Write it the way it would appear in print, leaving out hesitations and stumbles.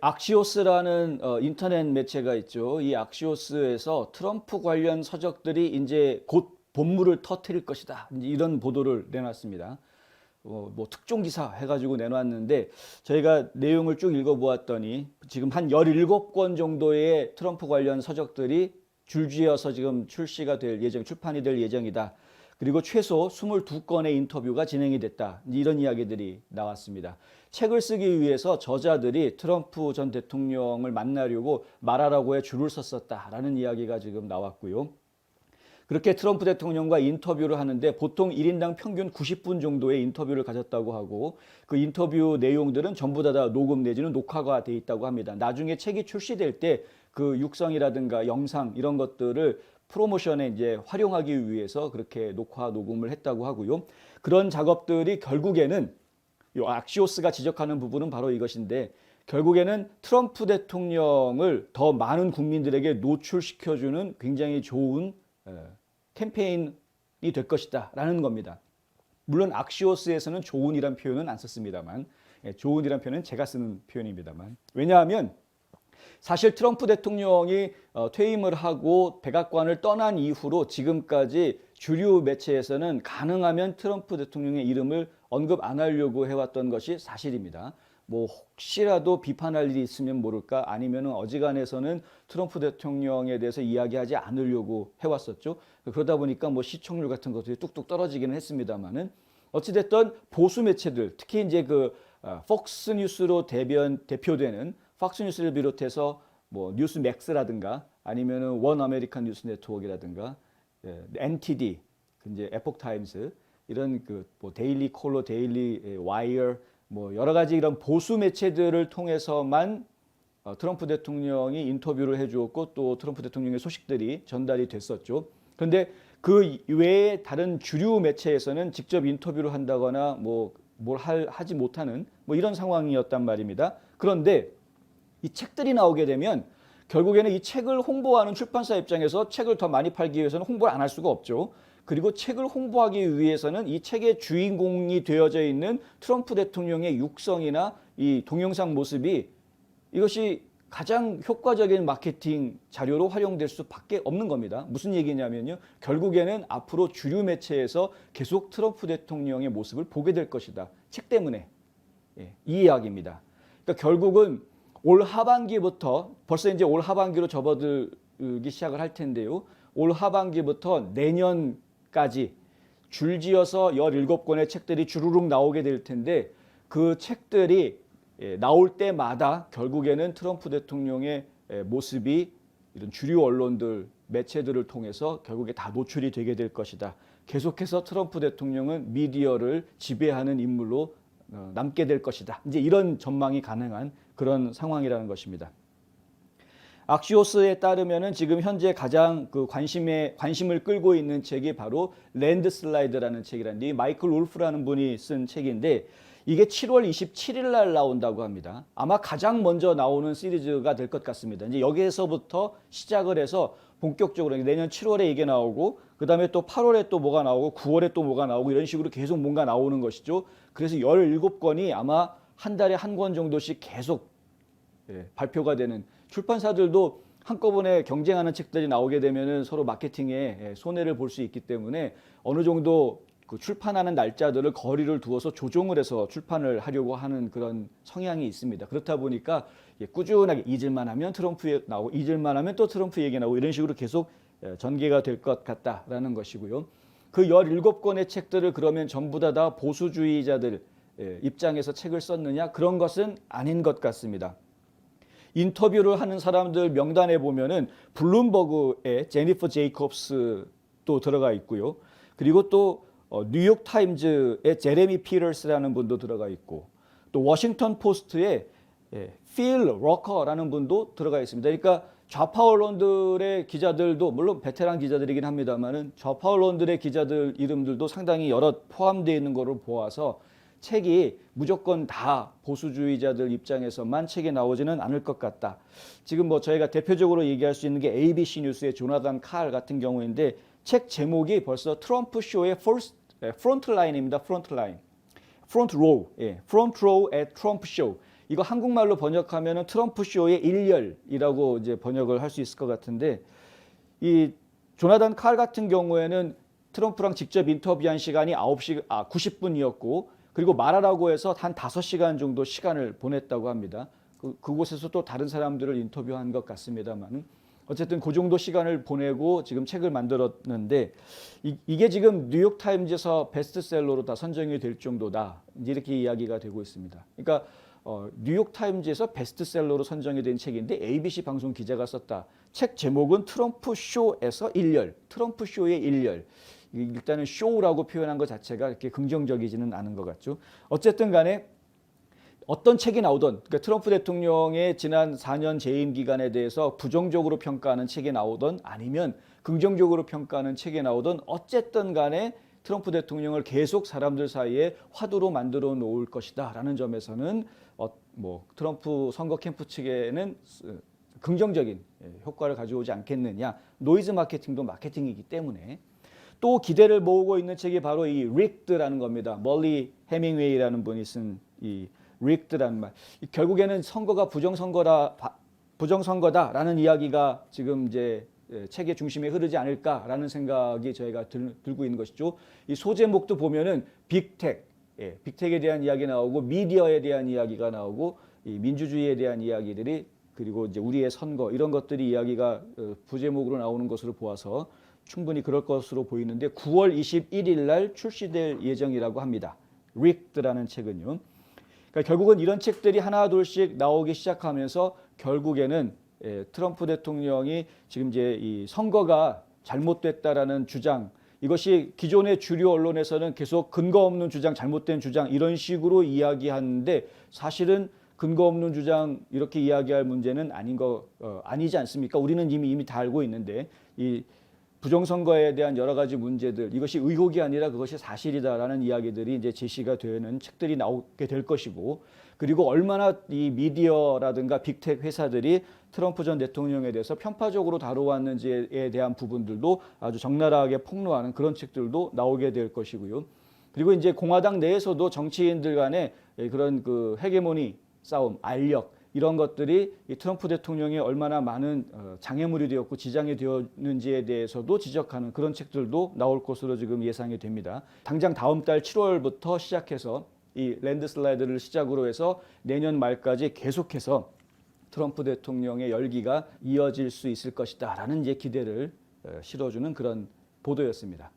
악시오스라는 인터넷 매체가 있죠. 이 악시오스에서 트럼프 관련 서적들이 이제 곧 본물을 터뜨릴 것이다, 이제 이런 보도를 내놨습니다. 뭐 특종 기사 해가지고 내놨는데 저희가 내용을 쭉 읽어보았더니 지금 한 17권 정도의 트럼프 관련 서적들이 줄지어서 지금 출시가 될 예정, 출판이 될 예정이다. 그리고 최소 22건의 인터뷰가 진행이 됐다, 이런 이야기들이 나왔습니다. 책을 쓰기 위해서 저자들이 트럼프 전 대통령을 만나려고 말하라고 해 줄을 섰었다라는 이야기가 지금 나왔고요. 그렇게 트럼프 대통령과 인터뷰를 하는데 보통 1인당 평균 90분 정도의 인터뷰를 가졌다고 하고, 그 인터뷰 내용들은 전부 다 녹음 내지는 녹화가 돼 있다고 합니다. 나중에 책이 출시될 때 그 육성이라든가 영상 이런 것들을 프로모션에 이제 활용하기 위해서 그렇게 녹화 녹음을 했다고 하고요. 그런 작업들이 결국에는 이 악시오스가 지적하는 부분은 바로 이것인데, 결국에는 트럼프 대통령을 더 많은 국민들에게 노출시켜주는 굉장히 좋은 캠페인이 될 것이다 라는 겁니다. 물론 악시오스에서는 좋은이란 표현은 안 썼습니다만, 좋은이란 표현은 제가 쓰는 표현입니다만, 왜냐하면 사실 트럼프 대통령이 퇴임을 하고 백악관을 떠난 이후로 지금까지 주류 매체에서는 가능하면 트럼프 대통령의 이름을 언급 안 하려고 해왔던 것이 사실입니다. 뭐 혹시라도 비판할 일이 있으면 모를까, 아니면 어지간해서는 트럼프 대통령에 대해서 이야기하지 않으려고 해왔었죠. 그러다 보니까 뭐 시청률 같은 것들이 뚝뚝 떨어지기는 했습니다만은, 어찌됐든 보수 매체들, 특히 이제 그 폭스 뉴스로 대표되는 팍스뉴스를 비롯해서 뭐 뉴스맥스라든가 아니면은 원 아메리칸 뉴스 네트워크라든가 NTD, 이제 에폭 타임스, 이런 그 뭐 데일리 콜러, 데일리 와이어, 뭐 여러 가지 이런 보수 매체들을 통해서만 트럼프 대통령이 인터뷰를 해주었고 또 트럼프 대통령의 소식들이 전달이 됐었죠. 그런데 그 외에 다른 주류 매체에서는 직접 인터뷰를 한다거나 뭐 뭘 하지 못하는 뭐 이런 상황이었단 말입니다. 그런데 이 책들이 나오게 되면 결국에는 이 책을 홍보하는 출판사 입장에서 책을 더 많이 팔기 위해서는 홍보를 안 할 수가 없죠. 그리고 책을 홍보하기 위해서는 이 책의 주인공이 되어져 있는 트럼프 대통령의 육성이나 이 동영상 모습이, 이것이 가장 효과적인 마케팅 자료로 활용될 수밖에 없는 겁니다. 무슨 얘기냐면요, 결국에는 앞으로 주류 매체에서 계속 트럼프 대통령의 모습을 보게 될 것이다, 책 때문에. 이 이야기입니다. 그러니까 결국은 올 하반기부터, 벌써 이제 올 하반기로 접어들기 시작을 할 텐데요. 올 하반기부터 내년까지 줄지어서 17권의 책들이 주르륵 나오게 될 텐데, 그 책들이 나올 때마다 결국에는 트럼프 대통령의 모습이 이런 주류 언론들, 매체들을 통해서 결국에 다 노출이 되게 될 것이다. 계속해서 트럼프 대통령은 미디어를 지배하는 인물로 남게 될 것이다. 이제 이런 전망이 가능한 그런 상황이라는 것입니다. 악시오스에 따르면은 지금 현재 가장 그 관심을 끌고 있는 책이 바로 랜드슬라이드라는 책이란데, 마이클 울프라는 분이 쓴 책인데, 이게 7월 27일 날 나온다고 합니다. 아마 가장 먼저 나오는 시리즈가 될 것 같습니다. 이제 여기에서부터 시작을 해서 본격적으로 내년 7월에 이게 나오고, 그 다음에 또 8월에 또 뭐가 나오고, 9월에 또 뭐가 나오고, 이런 식으로 계속 뭔가 나오는 것이죠. 그래서 17권이 아마 한 달에 한 권 정도씩 계속 발표가 되는, 출판사들도 한꺼번에 경쟁하는 책들이 나오게 되면은 서로 마케팅에 손해를 볼 수 있기 때문에 어느 정도 그 출판하는 날짜들을 거리를 두어서 조정을 해서 출판을 하려고 하는 그런 성향이 있습니다. 그렇다 보니까 꾸준하게 잊을만 하면 트럼프 얘기 나오고, 잊을만 하면 또 트럼프 얘기 나오고, 이런 식으로 계속 전개가 될 것 같다라는 것이고요. 그 17권의 책들을 그러면 전부 다 보수주의자들 입장에서 책을 썼느냐? 그런 것은 아닌 것 같습니다. 인터뷰를 하는 사람들 명단에 보면은 블룸버그의 제니퍼 제이콥스도 들어가 있고요. 그리고 또 뉴욕 타임즈의 제레미 피터스라는 분도 들어가 있고, 또 워싱턴 포스트의 필 러커라는 분도 들어가 있습니다. 그러니까 좌파 언론들의 기자들도, 물론 베테랑 기자들이긴 합니다만은 좌파 언론들의 기자들 이름들도 상당히 여러 포함되어 있는 것을 보아서 책이 무조건 다 보수주의자들 입장에서만 책이 나오지는 않을 것 같다. 지금 뭐 저희가 대표적으로 얘기할 수 있는 게 ABC 뉴스의 조나단 칼 같은 경우인데, 책 제목이 벌써 트럼프 쇼의 프론트 라인입니다. 프론트 라인. 프론트 로우. 프론트 로우 앳 트럼프 쇼. 이거 한국말로 번역하면은 트럼프 쇼의 일렬이라고 이제 번역을 할 수 있을 것 같은데, 이 조나단 칼 같은 경우에는 트럼프랑 직접 인터뷰한 시간이 90분이었고, 그리고 말하라고 해서 한 5시간 정도 시간을 보냈다고 합니다. 그곳에서 또 다른 사람들을 인터뷰한 것 같습니다만, 어쨌든 그 정도 시간을 보내고 지금 책을 만들었는데, 이게 지금 뉴욕타임즈에서 베스트셀러로 다 선정이 될 정도다, 이렇게 이야기가 되고 있습니다. 그러니까 뉴욕타임즈에서 베스트셀러로 선정이 된 책인데 ABC 방송 기자가 썼다. 책 제목은 트럼프 쇼에서 일렬, 트럼프 쇼의 일렬. 일단은 쇼라고 표현한 것 자체가 이렇게 긍정적이지는 않은 것 같죠. 어쨌든 간에 어떤 책이 나오던, 그러니까 트럼프 대통령의 지난 4년 재임 기간에 대해서 부정적으로 평가하는 책이 나오던, 아니면 긍정적으로 평가하는 책이 나오던, 어쨌든 간에 트럼프 대통령을 계속 사람들 사이에 화두로 만들어 놓을 것이다 라는 점에서는 트럼프 선거 캠프 측에는 긍정적인 효과를 가져오지 않겠느냐. 노이즈 마케팅도 마케팅이기 때문에. 또 기대를 모으고 있는 책이 바로 이 리그드라는 겁니다. 멀리 해밍웨이라는 분이 쓴 이 리그드라는 말. 결국에는 선거가 부정선거다라는 이야기가 지금 이제 책의 중심에 흐르지 않을까라는 생각이 저희가 들고 있는 것이죠. 이 소제목도 보면은 빅텍, 빅텍에 대한 이야기 나오고, 미디어에 대한 이야기가 나오고, 이 민주주의에 대한 이야기들이, 그리고 이제 우리의 선거, 이런 것들이 이야기가 부제목으로 나오는 것으로 보아서 충분히 그럴 것으로 보이는데, 9월 21일 날 출시될 예정이라고 합니다. 리그드라는 책은요. 그러니까 결국은 이런 책들이 하나 둘씩 나오기 시작하면서 결국에는 트럼프 대통령이 지금 이제 이 선거가 잘못됐다라는 주장, 이것이 기존의 주류 언론에서는 계속 근거 없는 주장, 잘못된 주장, 이런 식으로 이야기하는데, 사실은 근거 없는 주장 이렇게 이야기할 문제는 아니지 않습니까? 우리는 이미 다 알고 있는데, 이 부정선거에 대한 여러 가지 문제들, 이것이 의혹이 아니라 그것이 사실이다라는 이야기들이 이제 제시가 되는 책들이 나오게 될 것이고, 그리고 얼마나 이 미디어라든가 빅텍 회사들이 트럼프 전 대통령에 대해서 편파적으로 다뤄왔는지에 대한 부분들도 아주 적나라하게 폭로하는 그런 책들도 나오게 될 것이고요. 그리고 이제 공화당 내에서도 정치인들 간의 그런 그 헤게모니 싸움, 알력, 이런 것들이 이 트럼프 대통령이 얼마나 많은 장애물이 되었고 지장이 되었는지에 대해서도 지적하는 그런 책들도 나올 것으로 지금 예상이 됩니다. 당장 다음 달 7월부터 시작해서 이 랜드슬라이드를 시작으로 해서 내년 말까지 계속해서 트럼프 대통령의 열기가 이어질 수 있을 것이다라는 이제 기대를 실어주는 그런 보도였습니다.